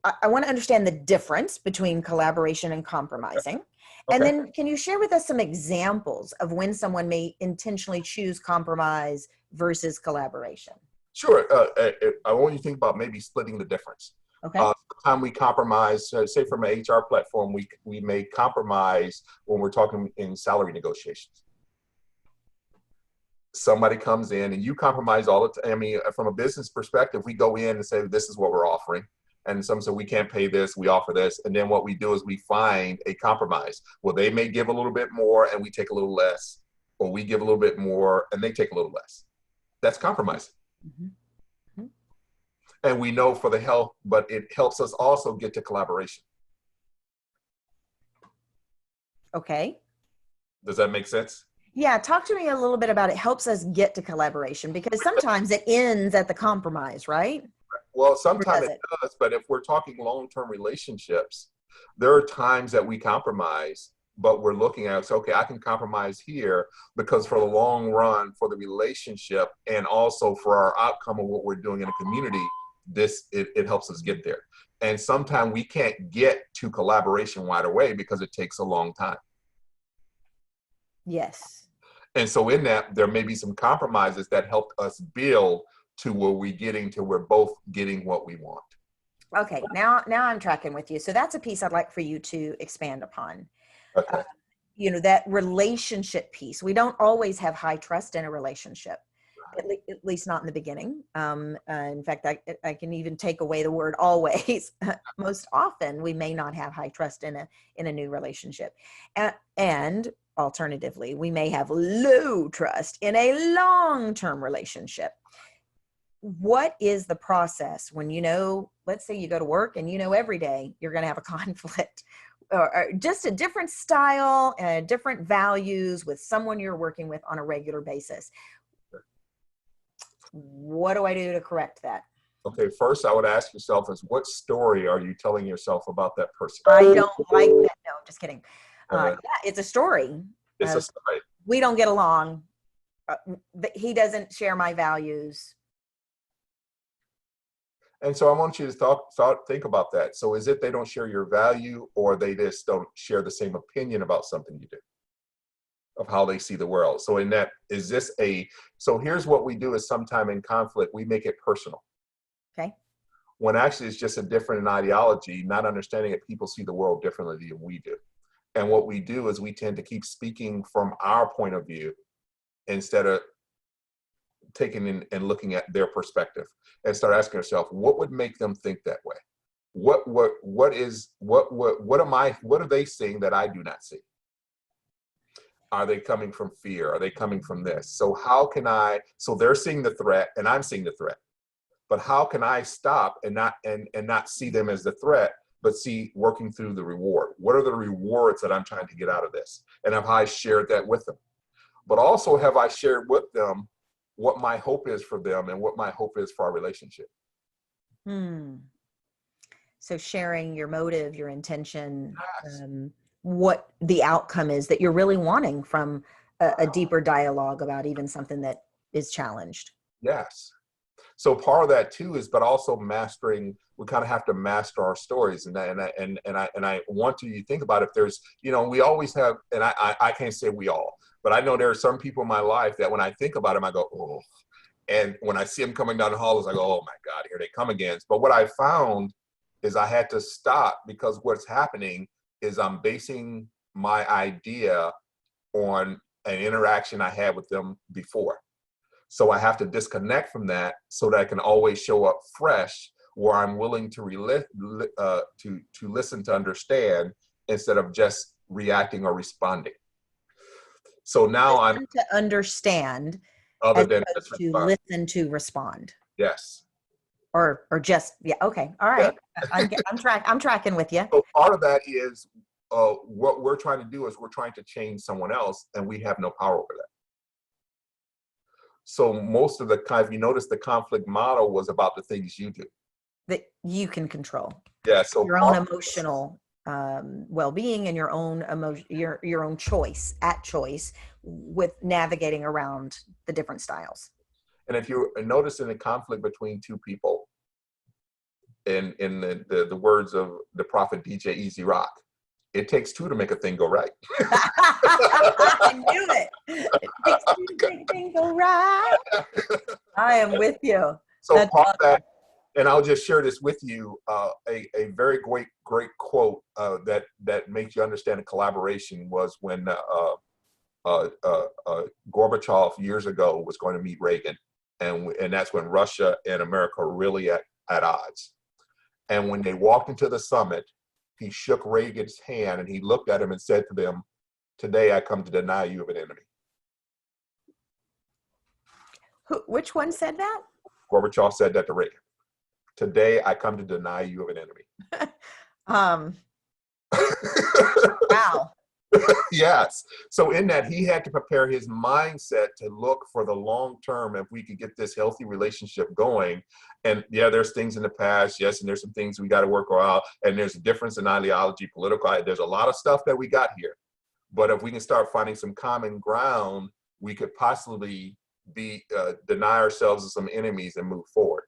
I want to understand the difference between collaboration and compromising. Okay. And then can you share with us some examples of when someone may intentionally choose compromise versus collaboration? Sure. I want you to think about maybe splitting the difference. Okay. Sometimes we compromise, say from an HR platform, we may compromise when we're talking in salary negotiations. Somebody comes in and you compromise all the time. From a business perspective, we go in and say, this is what we're offering. And some say, we can't pay this, we offer this. And then what we do is we find a compromise. Well, they may give a little bit more and we take a little less, or we give a little bit more and they take a little less. That's compromising. Mm-hmm. Mm-hmm. And we know for the health, but it helps us also get to collaboration. Okay. Does that make sense? Yeah, talk to me a little bit about it helps us get to collaboration, because sometimes it ends at the compromise, right? Well, sometimes it does, but if we're talking long-term relationships, there are times that we compromise, but we're looking at, so, okay, I can compromise here because for the long run, for the relationship, and also for our outcome of what we're doing in a community, it helps us get there. And sometimes we can't get to collaboration right away because it takes a long time. Yes. And so in that, there may be some compromises that helped us build to where we're both getting what we want. Okay, now I'm tracking with you. So that's a piece I'd like for you to expand upon. Okay. That relationship piece. We don't always have high trust in a relationship, at least not in the beginning. In fact, I can even take away the word always. Most often, we may not have high trust in a new relationship, and alternatively, we may have low trust in a long-term relationship. What is the process when let's say you go to work and every day you're going to have a conflict, or just a different style, different values with someone you're working with on a regular basis? What do I do to correct that? Okay, first I would ask yourself is what story are you telling yourself about that person? I don't like that. No, just kidding. Uh, Yeah, it's a story. it's a story. We don't get along. He doesn't share my values. And so I want you to think about that. So is it they don't share your value, or they just don't share the same opinion about something you do, of how they see the world? So in that, is this so here's what we do is sometime in conflict, we make it personal. Okay. When actually it's just a different ideology, not understanding that people see the world differently than we do. And what we do is we tend to keep speaking from our point of view instead of taking in and looking at their perspective, and start asking yourself, what would make them think that way? What are they seeing that I do not see? Are they coming from fear? Are they coming from this? So so they're seeing the threat and I'm seeing the threat, but how can I stop and not see them as the threat, but see working through the reward? What are the rewards that I'm trying to get out of this? And have I shared that with them? But also, have I shared with them what my hope is for them and what my hope is for our relationship? So sharing your motive, your intention, Yes. what the outcome is that you're really wanting from a deeper dialogue about even something that is challenged. Yes. So part of that too is, but also mastering. We kind of have to master our stories, and I want you to think about if there's, we always have, and I can't say we all, but I know there are some people in my life that when I think about them, I go, oh, and when I see them coming down the hall, I go, oh my God, here they come again. But what I found is I had to stop, because what's happening is I'm basing my idea on an interaction I had with them before. So I have to disconnect from that so that I can always show up fresh, where I'm willing to listen, to understand, instead of just reacting or responding. So now I'm to understand, other as than opposed just to respond. listen to respond. Yes. Or just, yeah, okay, all right. Yeah. I'm tracking with you. So part of that is what we're trying to do is we're trying to change someone else, and we have no power over that. So most of the time, if you notice, the conflict model was about the things you do that you can control. Yeah. So your own emotional well-being and your own emotion, your own choice with navigating around the different styles. And if you notice in a conflict between two people, in the words of the prophet DJ Easy Rock, it takes two to make a thing go right. I knew it. It takes two to make a thing go right. I am with you. So That's part awesome. of that, and I'll just share this with you, a very great quote that makes you understand a collaboration was when Gorbachev years ago was going to meet Reagan, and that's when Russia and America were really at odds. And when they walked into the summit, he shook Reagan's hand and he looked at him and said to them, "Today I come to deny you of an enemy." Which one said that? Gorbachev said that to Reagan. "Today I come to deny you of an enemy." Wow. Yes. So in that, he had to prepare his mindset to look for the long term, if we could get this healthy relationship going. And yeah, there's things in the past, yes, and there's some things we got to work out, and there's a difference in ideology, political, there's a lot of stuff that we got here. But if we can start finding some common ground, we could possibly deny ourselves of some enemies and move forward.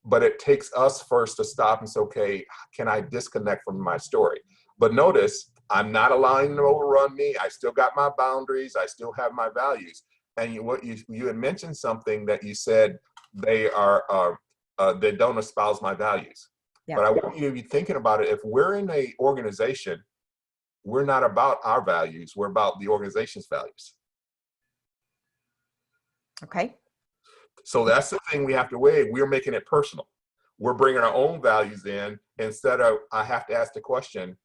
But it takes us first to stop and say, okay, can I disconnect from my story? But notice, I'm not allowing them to overrun me. I still got my boundaries. I still have my values. And you had mentioned something that you said they don't espouse my values. Yeah. But I want you to be thinking about it. If we're in an organization, we're not about our values. We're about the organization's values. Okay. So that's the thing we have to weigh. We're making it personal. We're bringing our own values in instead of, I have to ask the question,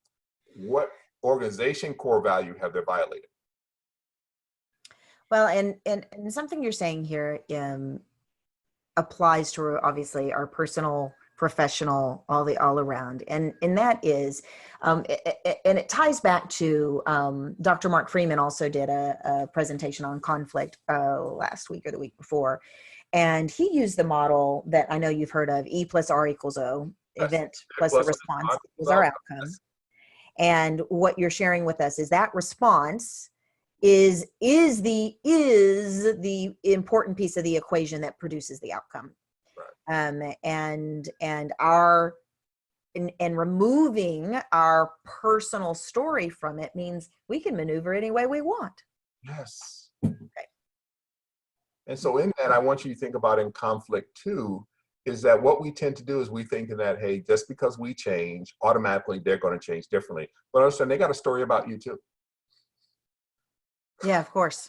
what organization core value have they violated? Well, and something you're saying here applies to obviously our personal, professional, all around, and that is, and it ties back to Dr. Mark Freeman also did a presentation on conflict last week or the week before, And he used the model that I know you've heard of, E plus R equals O, Yes. event plus the response equals our outcome. And what you're sharing with us is that response is the important piece of the equation that produces the outcome. Right. And removing our personal story from it means we can maneuver any way we want. Yes. Okay. And so in that, I want you to think about in conflict too, is that what we tend to do is we think that, hey, just because we change, automatically they're going to change differently. But understand, they got a story about you too. Yeah, of course.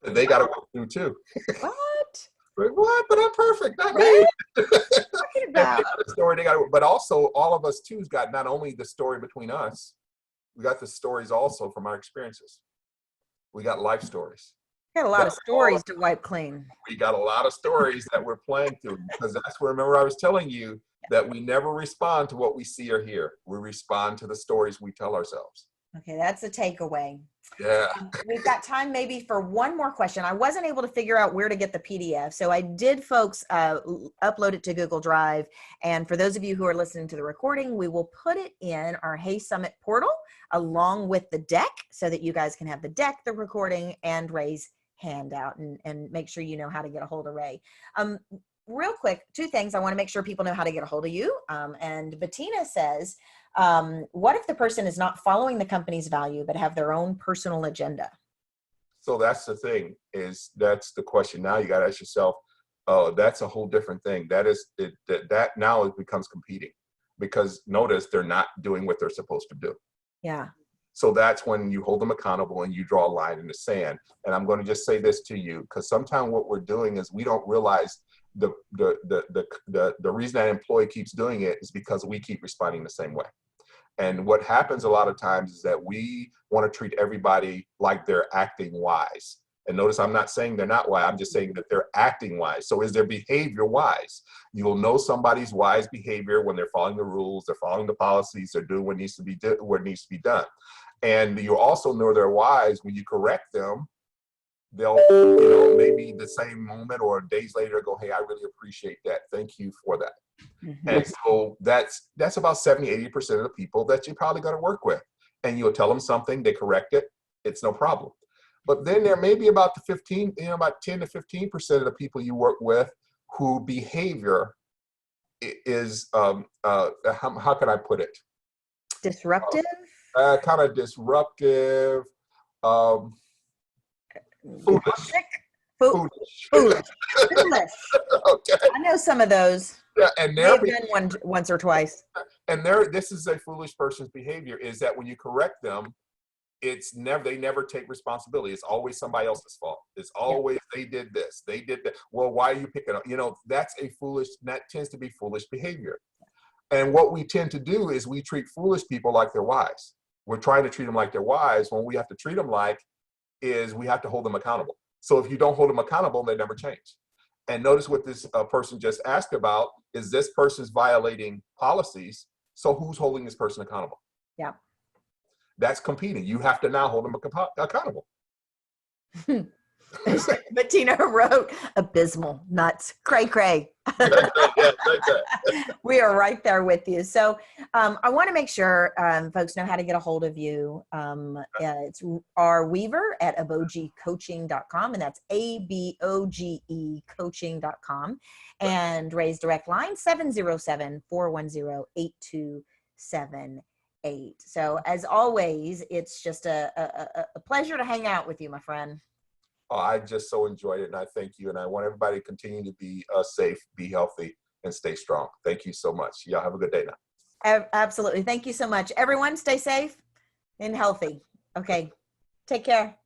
That they got to go through too. What? Like, what? But I'm perfect, not Right? me. Talking about. They got a story, they got, but also all of us too's got not only the story between us, we got the stories also from our experiences. We got life stories. Got a lot of stories to wipe clean. We got a lot of stories that we're playing through, because that's where, remember I was telling you that we never respond to what we see or hear. We respond to the stories we tell ourselves. Okay, that's a takeaway. Yeah. We've got time maybe for one more question. I wasn't able to figure out where to get the PDF. So I did, folks, upload it to Google Drive. And for those of you who are listening to the recording, we will put it in our Hey Summit portal along with the deck so that you guys can have the deck, the recording, and Ray's handout, and make sure you know how to get a hold of Ray. Real quick, two things. I want to make sure people know how to get a hold of you. And Bettina says, what if the person is not following the company's value, but have their own personal agenda? So that's the thing, that's the question. Now you got to ask yourself, that's a whole different thing. That is, that now it becomes competing, because notice they're not doing what they're supposed to do. Yeah. So that's when you hold them accountable and you draw a line in the sand. And I'm going to just say this to you, because sometimes what we're doing is we don't realize the reason that employee keeps doing it is because we keep responding the same way. And what happens a lot of times is that we want to treat everybody like they're acting wise. And notice I'm not saying they're not wise. I'm just saying that they're acting wise. So is their behavior wise? You will know somebody's wise behavior when they're following the rules, they're following the policies, they're doing what needs to be done. And you also know they're wise when you correct them. They'll, maybe the same moment or days later go, hey, I really appreciate that. Thank you for that. Mm-hmm. And so that's about 70-80% of the people that you're probably going to work with. And you'll tell them something, they correct it, it's no problem. But then there may be about about 10 to 15% of the people you work with who behavior is, how can I put it? Disruptive? Kind of disruptive, foolish. Foolish. Okay. I know some of those. Yeah, and they've done one once or twice. And this is a foolish person's behavior, is that when you correct them, they never take responsibility. It's always somebody else's fault. It's always they did this, they did that. Well, why are you picking up? That tends to be foolish behavior. And what we tend to do is we treat foolish people like they're wise. We're trying to treat them like they're wise, when we have to treat them like is we have to hold them accountable. So if you don't hold them accountable, they never change. And notice what this person just asked about is this person's violating policies. So who's holding this person accountable? Yeah. That's competing. You have to now hold them accountable. Bettina wrote, abysmal, nuts, cray cray. We are right there with you. So I want to make sure folks know how to get a hold of you. It's rweaver@abogecoaching.com, and that's ABOGE coaching.com. And Ray's direct line, 707-410-8278. So as always, it's just a pleasure to hang out with you, my friend. Oh, I just so enjoyed it, and I thank you. And I want everybody to continue to be safe, be healthy, and stay strong. Thank you so much. Y'all have a good day now. Absolutely. Thank you so much. Everyone stay safe and healthy. Okay. Take care.